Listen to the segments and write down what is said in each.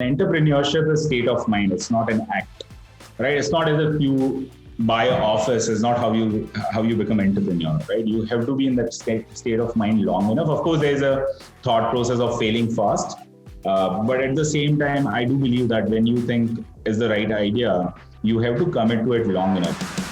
Entrepreneurship is state of mind. It's not an act, right? It's not as if you buy an office. Is not how you become entrepreneur, right? You have to be in that state of mind long enough. Of course, there's a thought process of failing fast, but at the same time, I do believe that when you think is the right idea, you have to commit to it long enough.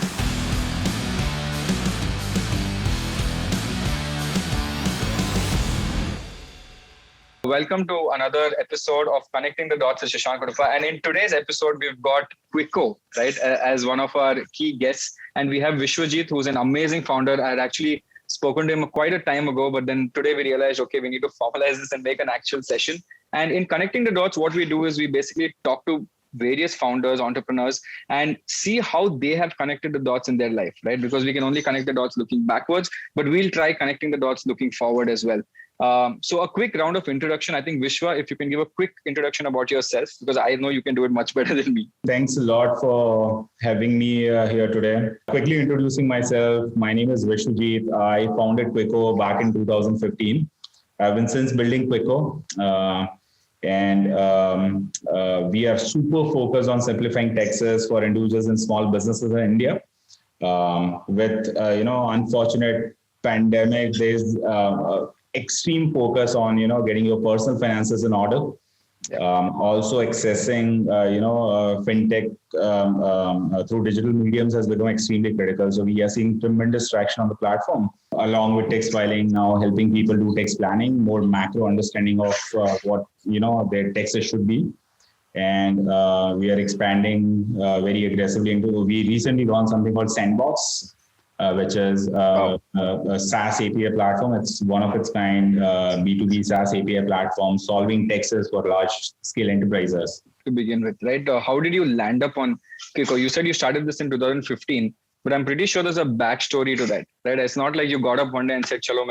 Welcome to another episode of Connecting the Dots with Shashank Udupa. And in today's episode, we've got Quicko, right, as one of our key guests. And we have Vishwajit, who's an amazing founder. I had actually spoken to him quite a time ago, but then today we realized, okay, we need to formalize this and make an actual session. And in Connecting the Dots, what we do is we basically talk to various founders, entrepreneurs, and see how they have connected the dots in their life, right? Because we can only connect the dots looking backwards, but we'll try connecting the dots looking forward as well. So a quick round of introduction. I think Vishwa, if you can give a quick introduction about yourself, because I know you can do it much better than me. Thanks a lot for having me here today. Quickly introducing myself. My name is Vishwajit. I founded Quicko back in 2015. I've been since building Quicko. And we are super focused on simplifying taxes for individuals and small businesses in India. With unfortunate pandemic, there's extreme focus on getting your personal finances in order. Also accessing fintech through digital mediums has become extremely critical. So we are seeing tremendous traction on the platform, along with tax filing, now helping people do tax planning, more macro understanding of what their taxes should be. And we are expanding very aggressively we recently launched something called Sandbox, which is a SaaS API platform. It's one of its kind, B2B SaaS API platform, solving taxes for large scale enterprises. To begin with, right? How did you land up on Quicko? You said you started this in 2015, but I'm pretty sure there's a backstory to that, right? It's not like you got up one day and said, "Chalo,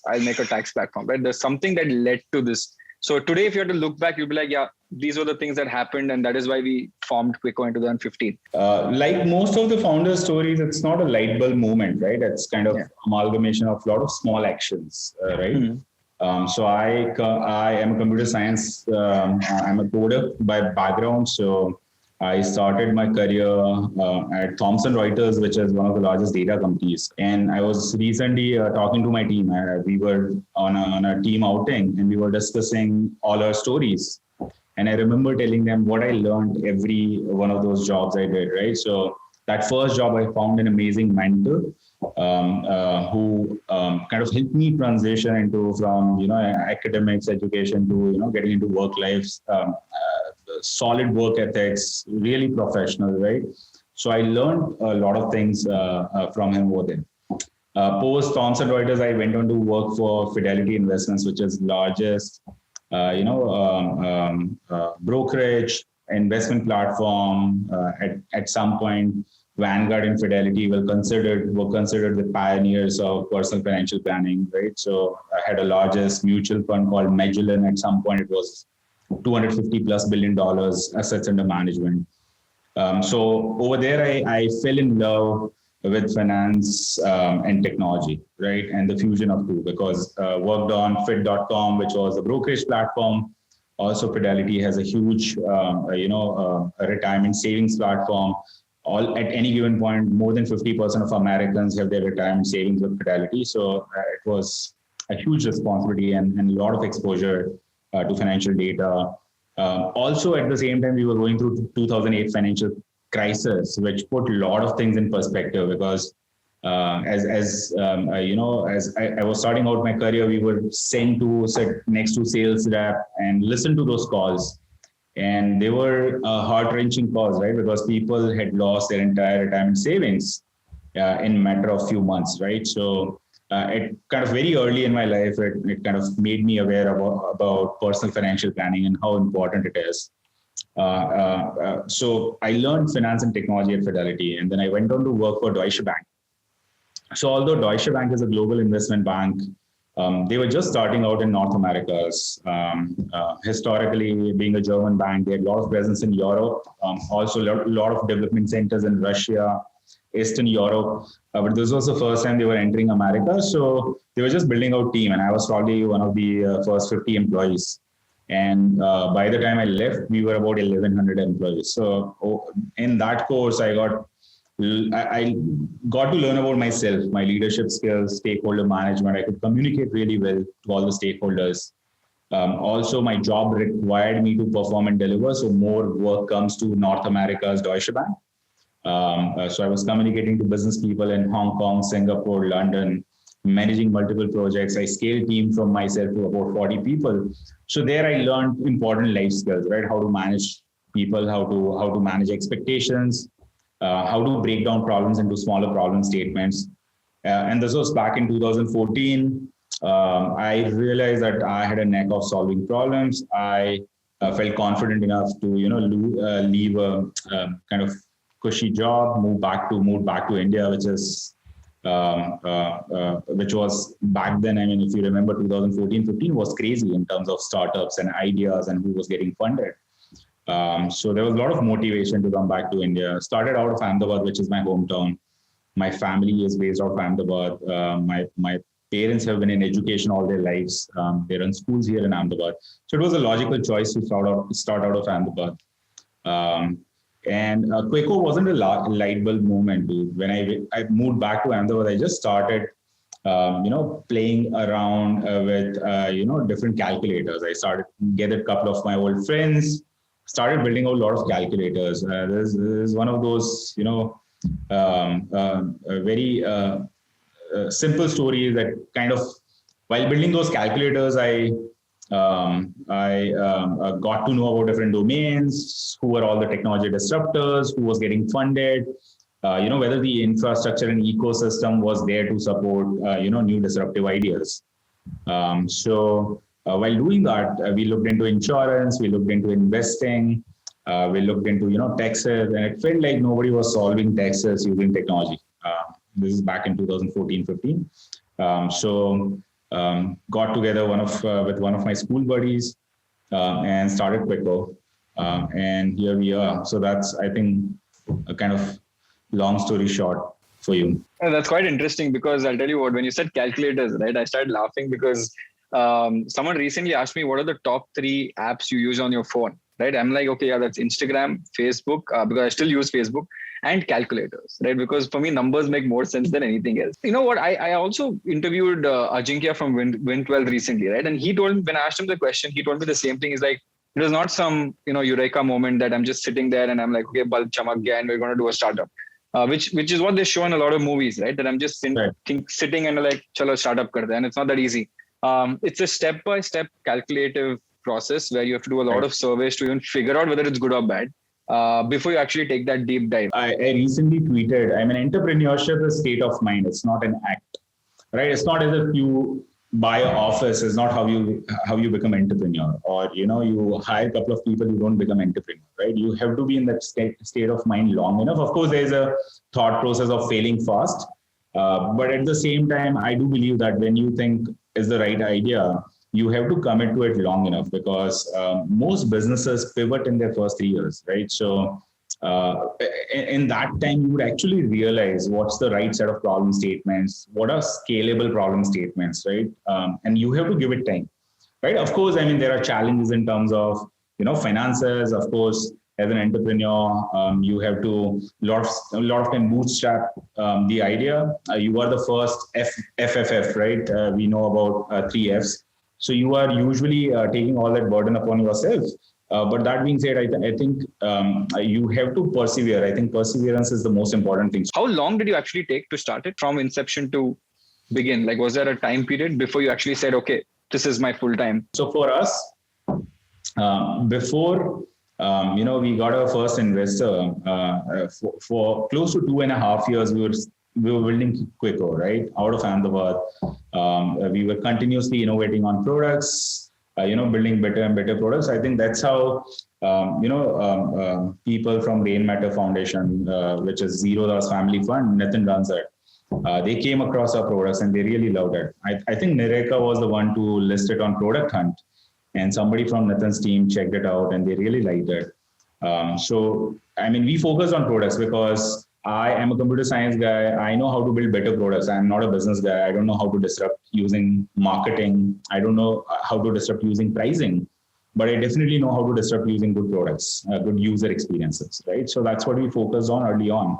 I'll make a tax platform," right? There's something that led to this. So today, if you had to look back, you'd be like, yeah, these were the things that happened. And that is why we formed Quicko in 2015. Like most of the founder stories, it's not a light bulb moment, right? It's kind of amalgamation of a lot of small actions, right? Mm-hmm. So I am a computer science, I'm a coder by background. So I started my career at Thomson Reuters, which is one of the largest data companies. And I was recently talking to my team. We were on a team outing and we were discussing all our stories. And I remember telling them what I learned every one of those jobs I did, right? So that first job, I found an amazing mentor who kind of helped me transition from academics, education to getting into work lives, solid work ethics, really professional, right? So I learned a lot of things from him over there. Post Thomson Reuters, I went on to work for Fidelity Investments, which is largest brokerage investment platform. At some point, Vanguard and Fidelity were considered the pioneers of personal financial planning, right? So I had a largest mutual fund called Magellan. At some point, it was $250+ billion assets under management. So over there, I fell in love with finance and technology, right? And the fusion of two, because worked on Fit.com, which was a brokerage platform. Also, Fidelity has a huge, a retirement savings platform. At any given point, more than 50% of Americans have their retirement savings with Fidelity. So it was a huge responsibility and a lot of exposure to financial data. Also, at the same time, we were going through 2008 financial crisis, which put a lot of things in perspective. Because as I was starting out my career, we were sent to sit next to sales rep and listen to those calls. And they were heart-wrenching calls, right? Because people had lost their entire retirement savings in a matter of few months, right? So it kind of very early in my life, it kind of made me aware about personal financial planning and how important it is. So I learned finance and technology at Fidelity, and then I went on to work for Deutsche Bank. So although Deutsche Bank is a global investment bank, they were just starting out in North America. Historically, being a German bank, they had a lot of presence in Europe, also a lot of development centers in Russia, Eastern Europe. But this was the first time they were entering America. So they were just building out team. And I was probably one of the first 50 employees. And by the time I left, we were about 1,100 employees. So in that course, I got to learn about myself, my leadership skills, stakeholder management. I could communicate really well to all the stakeholders. Also, my job required me to perform and deliver. So more work comes to North America's Deutsche Bank. So I was communicating to business people in Hong Kong, Singapore, London, managing multiple projects. I scaled team from myself to about 40 people. So there I learned important life skills, right? How to manage people, how to manage expectations, how to break down problems into smaller problem statements. And this was back in 2014. I realized that I had a knack of solving problems. I felt confident enough to, leave a kind of cushy job, move back to India, which was back then. I mean, if you remember, 2014-15 was crazy in terms of startups and ideas and who was getting funded. So there was a lot of motivation to come back to India. Started out of Ahmedabad, which is my hometown. My family is based out of Ahmedabad. My parents have been in education all their lives. They run schools here in Ahmedabad. So it was a logical choice to start out of Ahmedabad. And Quaco wasn't a light bulb movement, dude. When I moved back to Ahmedabad, I just started, playing around with, different calculators. I started gathered a couple of my old friends, started building out a lot of calculators. This is one of those, very simple stories that kind of, while building those calculators, I got to know about different domains, who were all the technology disruptors, who was getting funded, whether the infrastructure and ecosystem was there to support, new disruptive ideas. So while doing that, we looked into insurance, we looked into investing, we looked into, taxes, and it felt like nobody was solving taxes using technology. This is back in 2014-15. Got together with one of my school buddies and started Quaco. And here we are. So that's, I think, a kind of long story short for you. That's quite interesting, because I'll tell you what, when you said calculators, right, I started laughing because someone recently asked me, what are the top 3 apps you use on your phone? Right. I'm like, okay, yeah, that's Instagram, Facebook, because I still use Facebook, and calculators, right? Because for me, numbers make more sense than anything else. You know what? I also interviewed Ajinkya from Win12 recently, right? And he told me, when I asked him the question, he told me the same thing. He's like, it was not some, eureka moment that I'm just sitting there and I'm like, okay, bulb chamak gaya and we're going to do a startup, which is what they show in a lot of movies, right? That I'm just sitting and like, chalo, startup karte. And it's not that easy. It's a step-by-step calculative process where you have to do a lot of surveys to even figure out whether it's good or bad before you actually take that deep dive. I recently tweeted, entrepreneurship is state of mind. It's not an act, right? It's not as if you buy an office. It's not how you become entrepreneur, or, you hire a couple of people, you don't become entrepreneur, right? You have to be in that state of mind long enough. Of course, there's a thought process of failing fast. But at the same time, I do believe that when you think is the right idea, you have to commit to it long enough, because most businesses pivot in their first 3 years, right? So in that time, you would actually realize what's the right set of problem statements, what are scalable problem statements, right? And you have to give it time, right? Of course, there are challenges in terms of, finances. Of course, as an entrepreneur, you have to a lot of time bootstrap the idea. You are the first FFF, right? We know about 3 Fs. So you are usually taking all that burden upon yourself. But that being said, I think you have to persevere. I think perseverance is the most important thing. How long did you actually take to start it from inception to begin? Like, was there a time period before you actually said, okay, this is my full time? So for us, before, we got our first investor for close to 2.5 years, we were building Quaco, right? Out of Ahmedabad. We were continuously innovating on products, building better and better products. I think that's how, people from Rainmatter Foundation, which is Zero Daw's family fund, Nitin runs it. They came across our products and they really loved it. I think Nireka was the one to list it on Product Hunt, and somebody from Nitin's team checked it out and they really liked it. We focus on products because I am a computer science guy. I know how to build better products. I'm not a business guy. I don't know how to disrupt using marketing. I don't know how to disrupt using pricing. but I definitely know how to disrupt using good products, good user experiences, right? So that's what we focused on early on.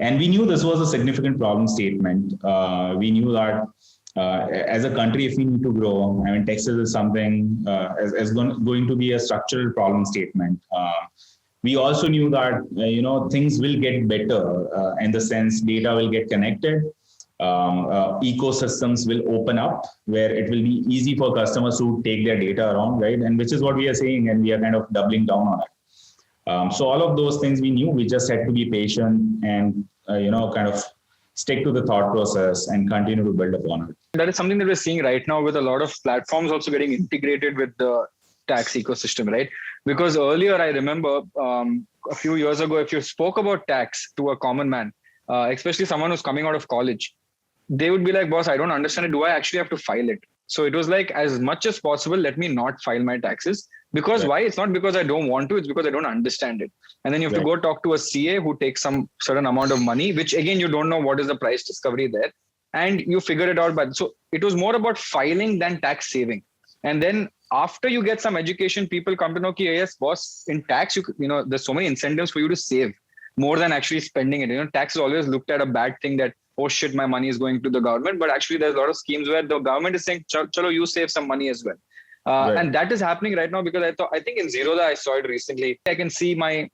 And we knew this was a significant problem statement. We knew that as a country, if we need to grow, I mean, Texas is something as going to be a structural problem statement. We also knew that things will get better in the sense data will get connected, ecosystems will open up where it will be easy for customers to take their data around, right? And which is what we are saying, and we are kind of doubling down on it. So all of those things we knew. We just had to be patient and kind of stick to the thought process and continue to build upon it. That is something that we're seeing right now with a lot of platforms also getting integrated with the tax ecosystem, right? Because earlier, I remember a few years ago, if you spoke about tax to a common man, especially someone who's coming out of college, they would be like, boss, I don't understand it. Do I actually have to file it? So it was like, as much as possible, let me not file my taxes. Because right. Why? It's not because I don't want to, it's because I don't understand it. And then you have to go talk to a CA who takes some certain amount of money, which again, you don't know what is the price discovery there. And you figure it out. But so it was more about filing than tax saving. And then after you get some education, people come to know, okay, yes, boss, in tax, there's so many incentives for you to save more than actually spending it. Tax is always looked at a bad thing that, oh shit, my money is going to the government. But actually there's a lot of schemes where the government is saying, chalo, you save some money as well. Right. And that is happening right now because I think in Zerodha, I saw it recently. I can see my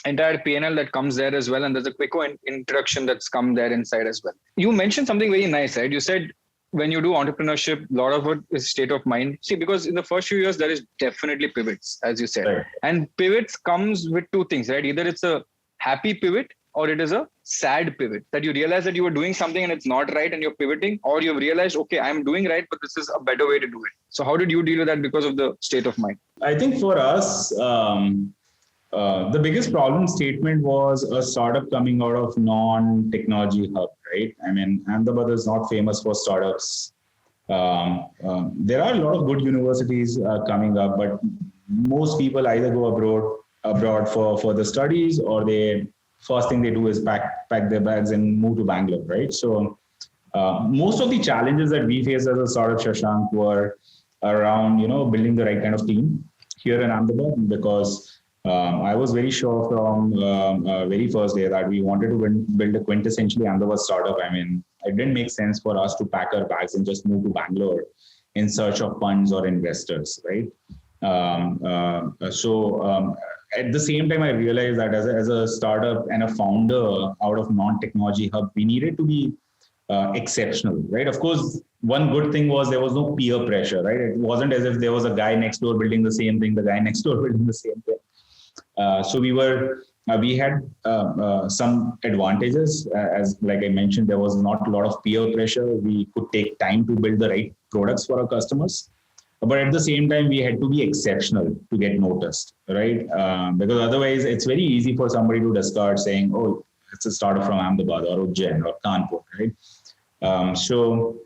entire P&L that comes there as well. And there's a Quicko introduction that's come there inside as well. You mentioned something very nice, right? You said when you do entrepreneurship, a lot of it is state of mind. See, because in the first few years, there is definitely pivots, as you said. Right. And pivots comes with two things, right? Either it's a happy pivot or it is a sad pivot, that you realize that you were doing something and it's not right and you're pivoting, or you've realized, okay, I'm doing right, but this is a better way to do it. So how did you deal with that because of the state of mind? I think for us, the biggest problem statement was a startup coming out of non-technology hub, right? I mean, Ahmedabad is not famous for startups. There are a lot of good universities coming up, but most people either go abroad for further studies, or first thing they do is pack their bags and move to Bangalore, right? So most of the challenges that we faced as a startup, Shashank, were around, building the right kind of team here in Ahmedabad, because I was very sure from very first day that we wanted to build a quintessentially Ahmedabad startup. I mean, it didn't make sense for us to pack our bags and just move to Bangalore in search of funds or investors, right? At the same time, I realized that as a startup and a founder out of non-technology hub, we needed to be exceptional, right? Of course, one good thing was there was no peer pressure, right? It wasn't as if there was a guy next door building the same thing, the guy next door building the same thing. So we had some advantages. As like I mentioned, there was not a lot of peer pressure. We could take time to build the right products for our customers. But at the same time, we had to be exceptional to get noticed, right? Because otherwise, it's very easy for somebody to discard saying, oh, it's a startup from Ahmedabad or Ujjain or Kanpur, right? So,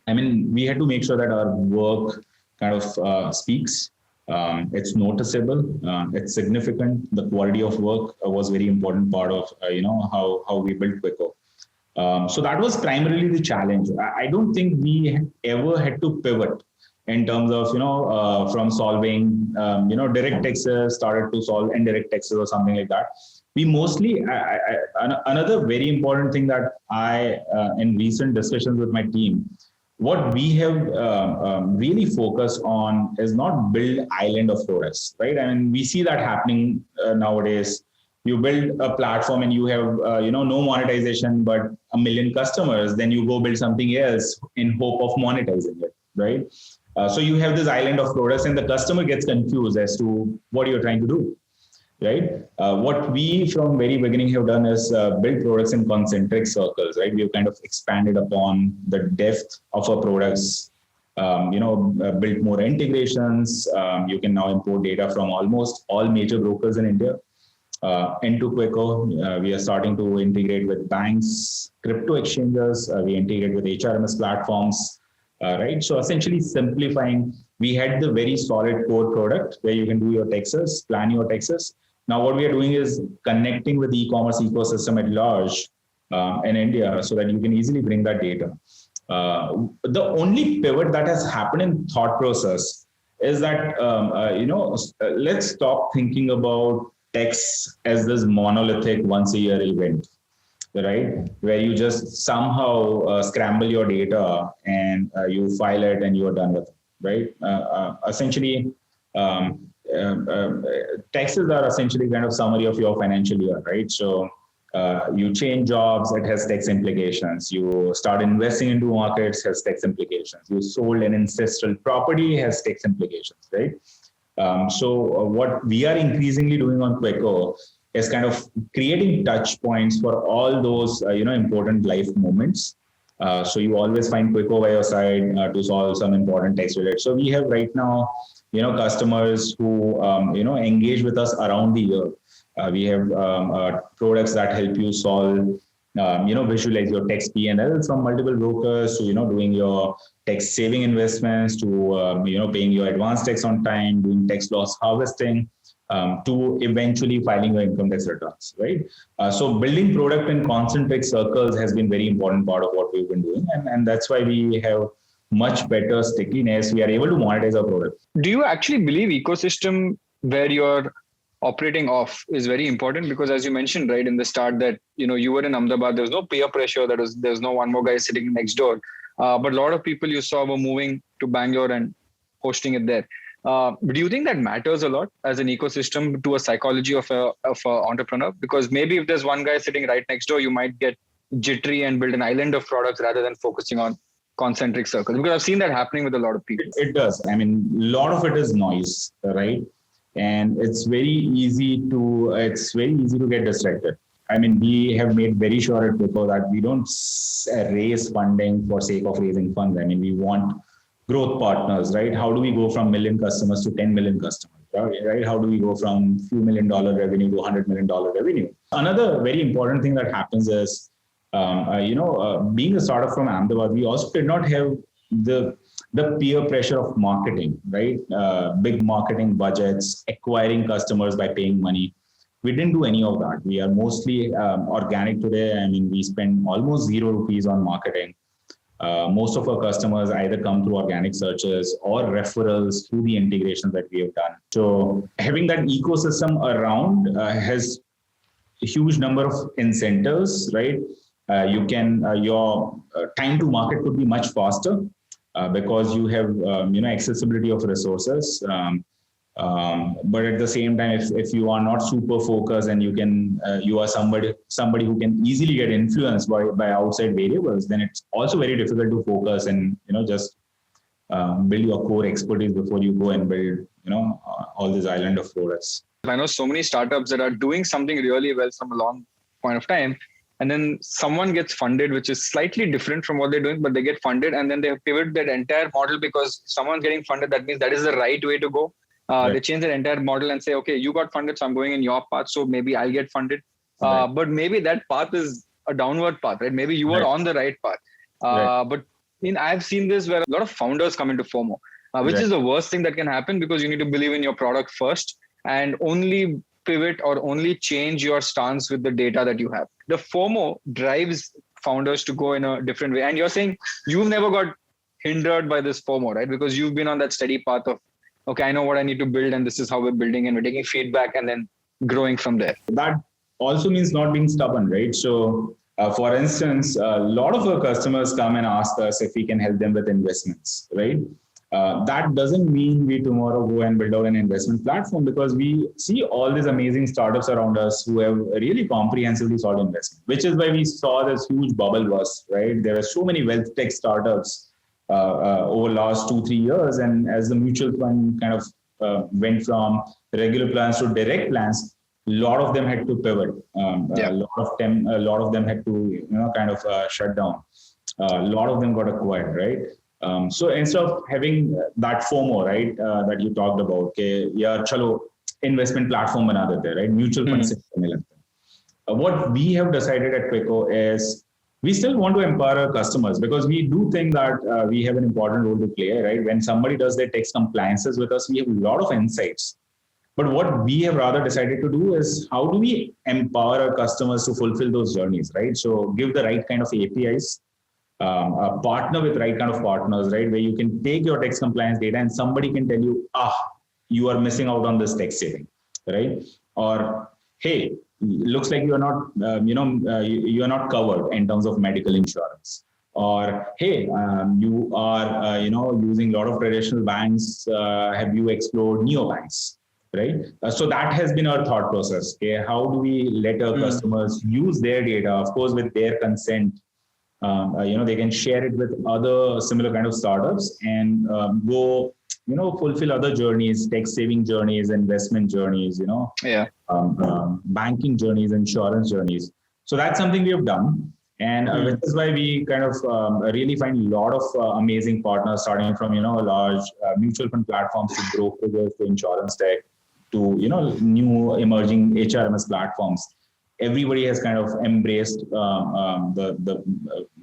I mean, we had to make sure that our work kind of speaks. It's noticeable, it's significant. The quality of work was very important part of, how we built Quicko. So that was primarily the challenge. I don't think we ever had to pivot in terms of, from solving, direct taxes, started to solve indirect taxes or something like that. We mostly, another very important thing that in recent discussions with my team, what we have really focused on is not build island of products, right? I mean, we see that happening nowadays. You build a platform and you have, no monetization, but 1 million customers, then you go build something else in hope of monetizing it, right? So you have this island of products and the customer gets confused as to what you're trying to do, right? What we from very beginning have done is build products in concentric circles, right? We've kind of expanded upon the depth of our products, built more integrations. You can now import data from almost all major brokers in India into Quicko. We are starting to integrate with banks, crypto exchanges. We integrate with HRMS platforms. Right. So essentially simplifying, we had the very solid core product where you can do your taxes, plan your taxes. Now what we are doing is connecting with the e-commerce ecosystem at large in India so that you can easily bring that data. The only pivot that has happened in thought process is that let's stop thinking about tax as this monolithic once a year event, right? Where you just somehow scramble your data and you file it and you're done with it, right? Essentially, taxes are essentially kind of summary of your financial year, right? So you change jobs, it has tax implications. You start investing into markets, has tax implications. You sold an ancestral property, has tax implications, right? What we are increasingly doing on Queco is kind of creating touch points for all those important life moments. So you always find Queco by your side to solve some important tax related. So we have right now customers who engage with us around the year. We have products that help you solve visualize your tax P&L from multiple brokers to doing your tax saving investments to paying your advance tax on time, doing tax loss harvesting, to eventually filing your income tax returns, right? So building product in concentric circles has been very important part of what we've been doing, and that's why we have much better stickiness. We are able to monetize our product. Do you actually believe ecosystem where you're operating off is very important? Because as you mentioned right in the start that you were in Ahmedabad, there was no peer pressure, there's no one more guy sitting next door, but a lot of people you saw were moving to Bangalore and hosting it there. Do you think that matters a lot as an ecosystem to a psychology of a entrepreneur? Because maybe if there's one guy sitting right next door, you might get jittery and build an island of products rather than focusing on concentric circles, because I've seen that happening with a lot of people. It does. I mean, a lot of it is noise, right? And it's very easy to get distracted. I mean, we have made very sure at Queco that we don't raise funding for sake of raising funds. I mean, we want growth partners, right? How do we go from 1 million customers to 10 million customers, right? How do we go from few $1 million revenue to $100 million revenue? Another very important thing that happens is, being a startup from Ahmedabad, we also did not have the peer pressure of marketing, right? Big marketing budgets, acquiring customers by paying money. We didn't do any of that. We are mostly organic today. I mean, we spend almost 0 rupees on marketing. Most of our customers either come through organic searches or referrals through the integrations that we have done. So having that ecosystem around has a huge number of incentives, right? Your time to market could be much faster because you have accessibility of resources. But at the same time, if you are not super focused and you are somebody who can easily get influenced by outside variables, then it's also very difficult to focus and just build your core expertise before you go and build all this island of products. I know so many startups that are doing something really well from a long point of time, and then someone gets funded, which is slightly different from what they're doing, but they get funded and then they pivot that entire model because someone's getting funded. That means that is the right way to go. Right. They change their entire model and say, okay, you got funded, so I'm going in your path, so maybe I'll get funded. Right. But maybe that path is a downward path, right? Maybe you were on the right path. Right. But I've seen this where a lot of founders come into FOMO, which is the worst thing that can happen because you need to believe in your product first and only pivot or only change your stance with the data that you have. The FOMO drives founders to go in a different way. And you're saying you've never got hindered by this FOMO, right? Because you've been on that steady path of, okay, I know what I need to build and this is how we're building and we're taking feedback and then growing from there. That also means not being stubborn, right? So for instance, a lot of our customers come and ask us if we can help them with investments, right? That doesn't mean we tomorrow go and build out an investment platform because we see all these amazing startups around us who have really comprehensively solved investment, which is why we saw this huge bubble burst, right? There are so many wealth tech startups over last 2-3 years. And as the mutual fund kind of went from regular plans to direct plans, a lot of them had to pivot. A lot of them had to, kind of shut down. A lot of them got acquired, right? So instead of having that FOMO, right, that you talked about, okay, yeah, chalo, investment platform bana dete, right? Mutual funds. What we have decided at Queco is we still want to empower our customers because we do think that we have an important role to play, right? When somebody does their tax compliances with us, we have a lot of insights. But what we have rather decided to do is how do we empower our customers to fulfill those journeys, right? So give the right kind of APIs, partner with right kind of partners, right? Where you can take your tax compliance data and somebody can tell you, you are missing out on this tax saving, right? Or, hey, looks like you are not, you are not covered in terms of medical insurance. Or, hey, you are, using a lot of traditional banks. Have you explored neobanks? Right. So that has been our thought process. Okay, how do we let our customers use their data, of course, with their consent? They can share it with other similar kind of startups and go, fulfill other journeys, tax saving journeys, investment journeys, banking journeys, insurance journeys. So that's something we have done. And which is why we kind of really find a lot of amazing partners, starting from, large mutual fund platforms to brokerages to insurance tech to, new emerging HRMS platforms. Everybody has kind of embraced the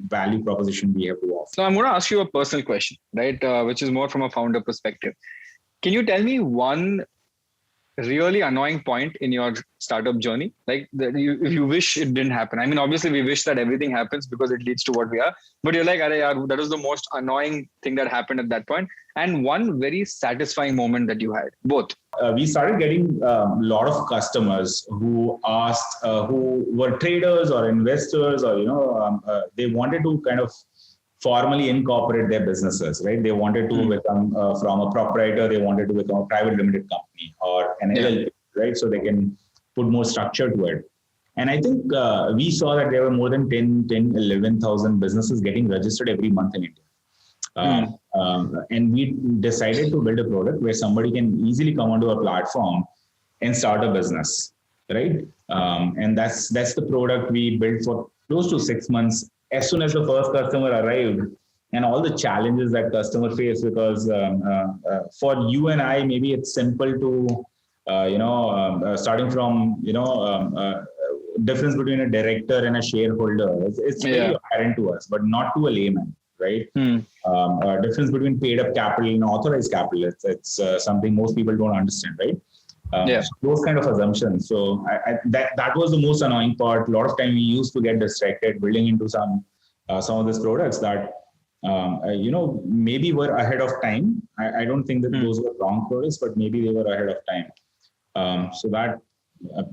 value proposition we have to offer. So I'm going to ask you a personal question, right? Which is more from a founder perspective. Can you tell me one really annoying point in your startup journey, like if you wish it didn't happen? I mean, obviously we wish that everything happens because it leads to what we are, but you're like, that was the most annoying thing that happened at that point, and one very satisfying moment that you had, both. We started getting a lot of customers who asked, who were traders or investors, or they wanted to kind of formally incorporate their businesses, right? They wanted to become from a proprietor, they wanted to become a private limited company or an LLP, right? So they can put more structure to it. And I think we saw that there were more than 11,000 businesses getting registered every month in India. And we decided to build a product where somebody can easily come onto a platform and start a business, right? And that's the product we built for close to 6 months. As soon as the first customer arrived, and all the challenges that customer face, because for you and I, maybe it's simple to, starting from, difference between a director and a shareholder. It's very apparent to us, but not to a layman, right? Difference between paid up capital and authorized capital. It's something most people don't understand, right? So those kind of assumptions. So that was the most annoying part. A lot of time we used to get distracted building into some of these products that maybe were ahead of time. I don't think that those were wrong products, but maybe they were ahead of time. So that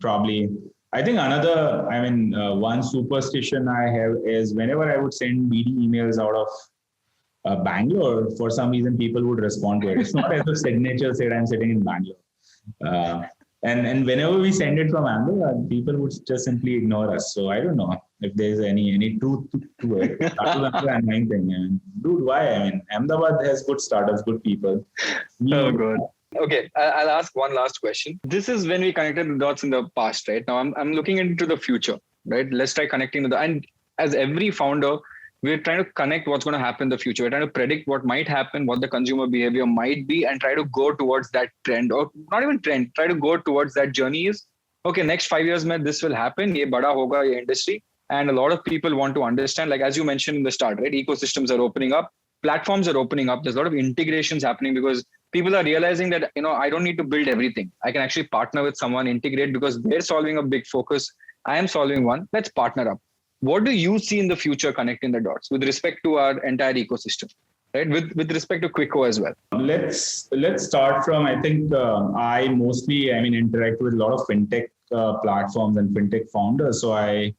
probably, I think one superstition I have is whenever I would send BD emails out of Bangalore, for some reason people would respond to it. It's not as if signature said I'm sitting in Bangalore. And whenever we send it from Ahmedabad, people would just simply ignore us. So I don't know if there's any truth to it. That was another annoying thing. I mean, dude, why? I mean, Ahmedabad has good startups, good people. Oh, God. Okay, I'll ask one last question. This is when we connected the dots in the past, right? Now I'm looking into the future, right? Let's try connecting and as every founder, we're trying to connect what's going to happen in the future. We're trying to predict what might happen, what the consumer behavior might be, and try to go towards that trend, or not even trend, try to go towards that journey is, okay, next 5 years, mein, this will happen, ye bada hoga, ye industry. And a lot of people want to understand, like, as you mentioned in the start, right? Ecosystems are opening up, platforms are opening up. There's a lot of integrations happening because people are realizing that, I don't need to build everything. I can actually partner with someone, integrate, because they're solving a big focus. I am solving one. Let's partner up. What do you see in the future connecting the dots with respect to our entire ecosystem, right? With respect to Quicko as well. Let's start from, I think I mostly, interact with a lot of fintech platforms and fintech founders. So I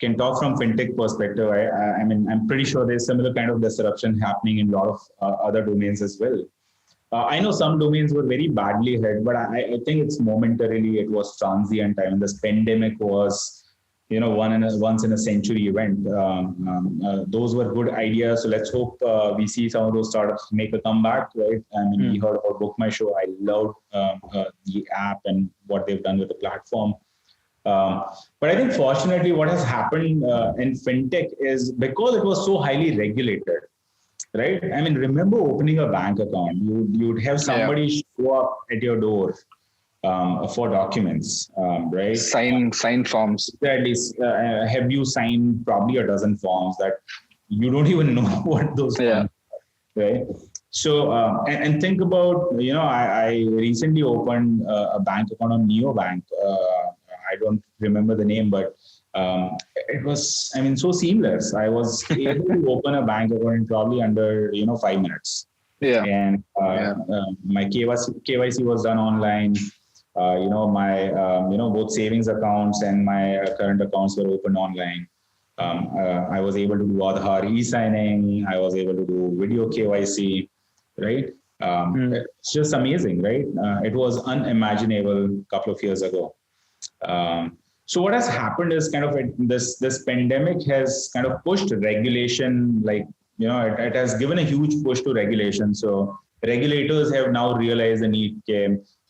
can talk from fintech perspective. I'm pretty sure there's similar kind of disruption happening in a lot of other domains as well. I know some domains were very badly hit, but I think it's momentarily, it was transient. I mean, this pandemic was, once in a century event. Those were good ideas. So let's hope we see some of those startups make a comeback, right? We heard about Book My Show. I loved the app and what they've done with the platform. But I think fortunately what has happened in fintech is because it was so highly regulated, right? Remember opening a bank account. You'd have somebody show up at your door for documents, right? Sign forms. At least have you signed probably a dozen forms that you don't even know what those forms are, right? So, and think about, I recently opened a bank account on Neobank. I don't remember the name, but it was, I mean, so seamless. I was able to open a bank account in probably under, 5 minutes. Yeah. And my KYC was done online. My, both savings accounts and my current accounts were opened online. I was able to do Aadhaar e-signing. I was able to do video KYC, right? It's just amazing, right? It was unimaginable a couple of years ago. So what has happened is kind of this pandemic has kind of pushed regulation, like, it has given a huge push to regulation. So regulators have now realized the need.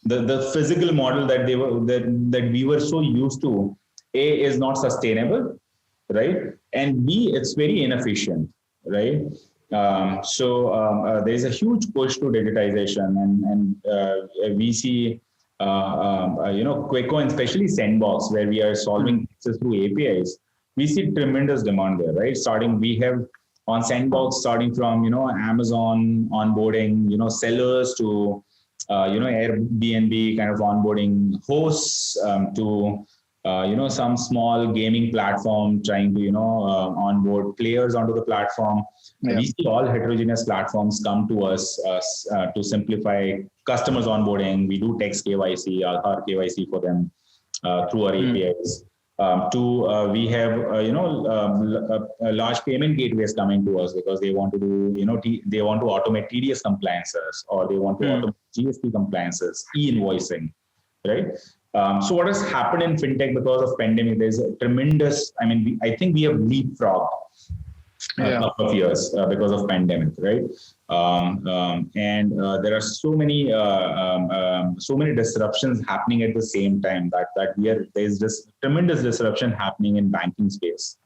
The physical model that that we were so used to, A, is not sustainable, right? And B, it's very inefficient, right? So there's a huge push to digitization, and we see, Queco and especially Sendbox, where we are solving cases through APIs. We see tremendous demand there, right? We have on Sendbox, starting from, Amazon onboarding, sellers to, Airbnb kind of onboarding hosts to, some small gaming platform trying to, onboard players onto the platform. Yeah. We see all heterogeneous platforms come to us to simplify customers onboarding. We do text KYC, Aadhaar KYC for them through our APIs. We have, large payment gateways coming to us because they want to do, they want to automate TDS compliances, or they want to automate GST compliances, e-invoicing, right? So what has happened in fintech because of pandemic? There's a tremendous, I think we have leapfrogged a couple of years because of pandemic, right? And there are so many disruptions happening at the same time there's this tremendous disruption happening in banking space.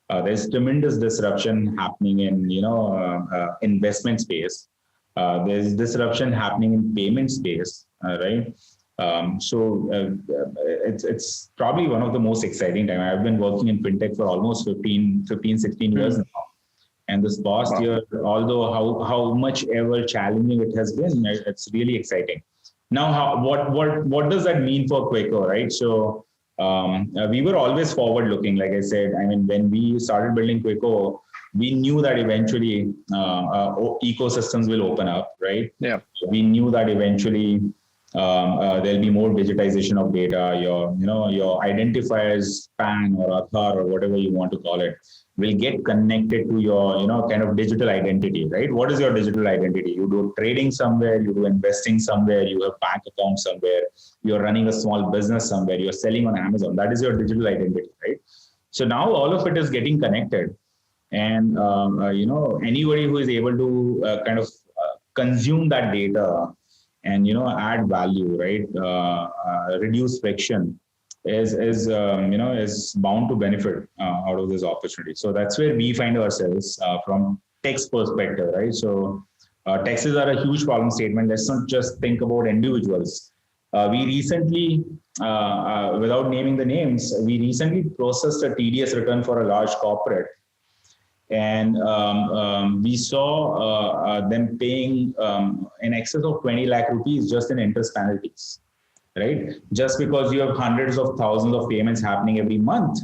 There's tremendous disruption happening in investment space. There's disruption happening in payment space, right? It's probably one of the most exciting time. I've been working in fintech for almost 16 years now. And this past year, although how much ever challenging it has been, it's really exciting. Now, what does that mean for Queco, right? So we were always forward looking, like I said. When we started building Queco, we knew that eventually ecosystems will open up, right? Yeah. We knew that eventually there'll be more digitization of data. Your identifiers, PAN or Aadhaar or whatever you want to call it, will get connected to your, kind of digital identity, right? What is your digital identity? You do trading somewhere, you do investing somewhere, you have bank accounts somewhere, you're running a small business somewhere, you're selling on Amazon. That is your digital identity, right? So now all of it is getting connected. And, anybody who is able to kind of consume that data and, add value, right? Reduce friction is bound to benefit out of this opportunity. So that's where we find ourselves from tech's perspective, right? So taxes are a huge problem statement. Let's not just think about individuals. We recently, without naming the names, we recently processed a TDS return for a large corporate. And we saw them paying in excess of 20 lakh rupees just in interest penalties, right? Just because you have hundreds of thousands of payments happening every month.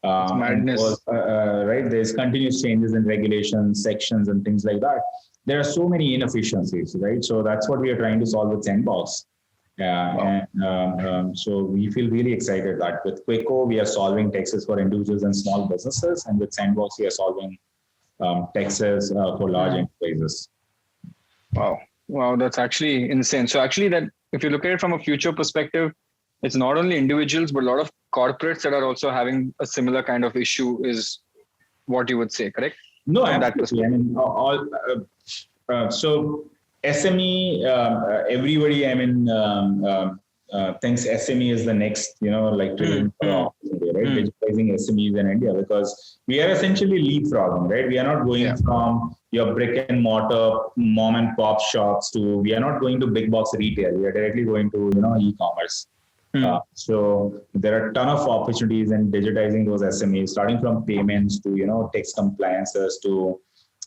It's madness. Right? There's continuous changes in regulations, sections, and things like that. There are so many inefficiencies, right? So that's what we are trying to solve with Sendbox. And so we feel really excited that with Queco, we are solving taxes for individuals and small businesses. And with Sendbox, we are solving taxes for large enterprises. Wow, that's actually insane. So actually that, if you look at it from a future perspective, it's not only individuals, but a lot of corporates that are also having a similar kind of issue is what you would say, correct? No, absolutely. So SME, everybody, thinks SME is the next, trillion opportunity, right? Digitizing SMEs in India, because we are essentially leapfrogging, right? We are not going from your brick and mortar mom and pop shops we are not going to big box retail. We are directly going to, e-commerce. So there are a ton of opportunities in digitizing those SMEs, starting from payments to, tax compliances to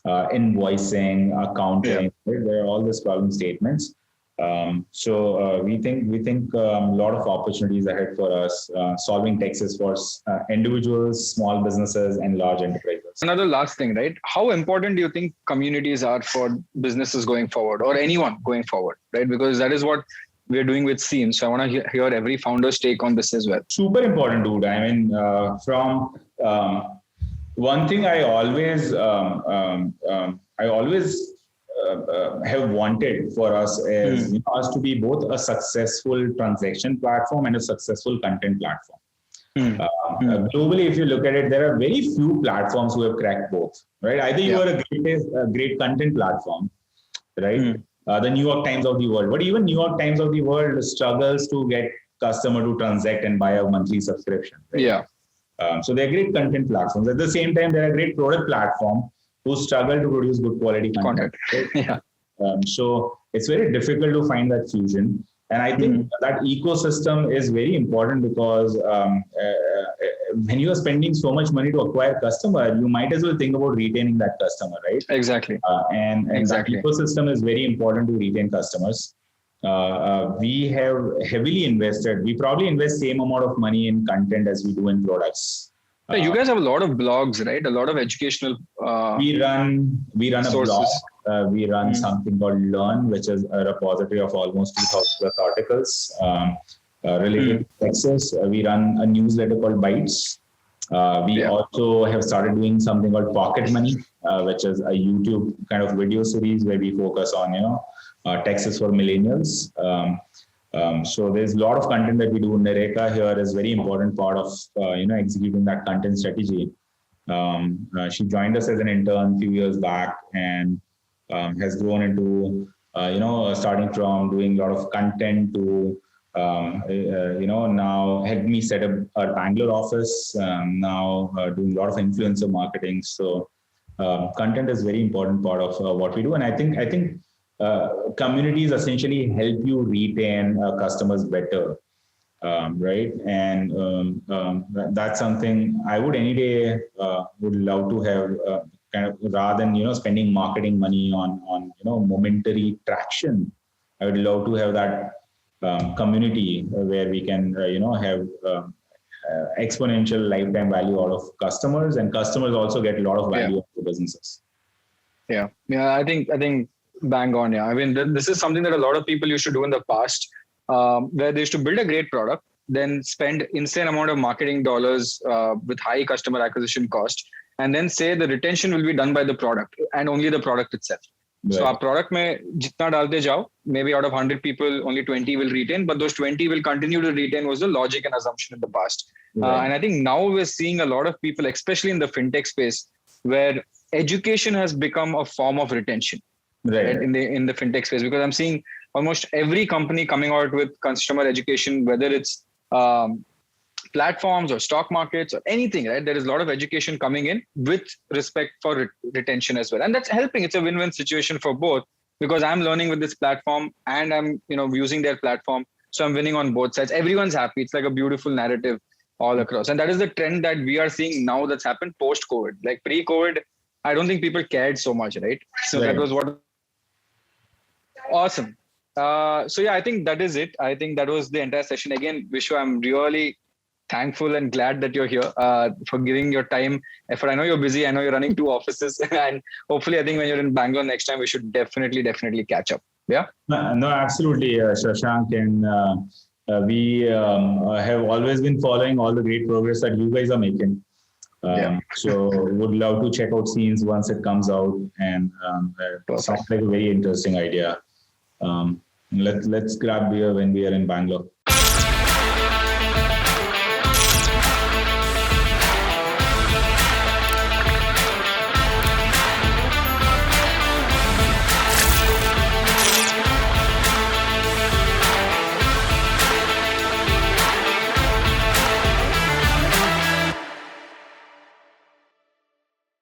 invoicing, accounting. Right? There are all these problem statements. We think a lot of opportunities ahead for us, solving taxes for individuals, small businesses, and large enterprises. Another last thing, right? How important do you think communities are for businesses going forward, or anyone going forward, right? Because that is what we're doing with Scene. So I want to hear every founder's take on this as well. Super important, dude. I mean, one thing I always have wanted for us is us to be both a successful transaction platform and a successful content platform. Globally, if you look at it, there are very few platforms who have cracked both, right? Either you are a great content platform, right? The New York Times of the world, but even New York Times of the world struggles to get customer to transact and buy a monthly subscription. Right? Yeah. So they're great content platforms. At the same time, they're a great product platform who struggle to produce good quality content. Right? Yeah. So it's very difficult to find that fusion. And I think that ecosystem is very important because when you are spending so much money to acquire a customer, you might as well think about retaining that customer, right? Exactly. And exactly. That ecosystem is very important to retain customers. We have heavily invested. We probably invest same amount of money in content as we do in products. You guys have a lot of blogs, right? A lot of educational. We run sources. A blog. We run something called Learn, which is a repository of almost 2,000 plus articles related to taxes. We run a newsletter called Bytes. We also have started doing something called Pocket Money, which is a YouTube kind of video series where we focus on, taxes for millennials. So there's a lot of content that we do. Nareka here is very important part of, executing that content strategy. She joined us as an intern a few years back and has grown into, starting from doing a lot of content to, now helped me set up a Bangalore office, now doing a lot of influencer marketing. So content is very important part of what we do. And I think communities essentially help you retain customers better, right? And that's something I would any day would love to have, kind of rather than spending marketing money on momentary traction. I would love to have that community where we can have exponential lifetime value out of customers, and customers also get a lot of value out of the businesses. Yeah, I think. Bang on, yeah. I mean, this is something that a lot of people used to do in the past, where they used to build a great product, then spend insane amount of marketing dollars with high customer acquisition cost, and then say the retention will be done by the product and only the product itself. Right. So our product mein jitna dalte jao, maybe out of 100 people, only 20 will retain, but those 20 will continue to retain was the logic and assumption in the past. Right. And I think now we're seeing a lot of people, especially in the fintech space, where education has become a form of retention. Right. In the fintech space, because I'm seeing almost every company coming out with customer education, whether it's platforms or stock markets or anything, right? There is a lot of education coming in with respect for retention as well. And that's helping. It's a win-win situation for both, because I'm learning with this platform and I'm, using their platform. So I'm winning on both sides. Everyone's happy. It's like a beautiful narrative all across. And that is the trend that we are seeing now that's happened post-COVID. Like pre-COVID, I don't think people cared so much, right? So that was what. Awesome. So yeah, I think that is it. I think that was the entire session. Again, Vishwa, I'm really thankful and glad that you're here for giving your time, effort. I know you're busy. I know you're running 2 offices, and hopefully, I think when you're in Bangalore next time, we should definitely catch up. Yeah. No, absolutely, Shashank, and we have always been following all the great progress that you guys are making. So would love to check out Scenes once it comes out, and sounds like a very interesting idea. Let's grab beer when we are in Bangalore.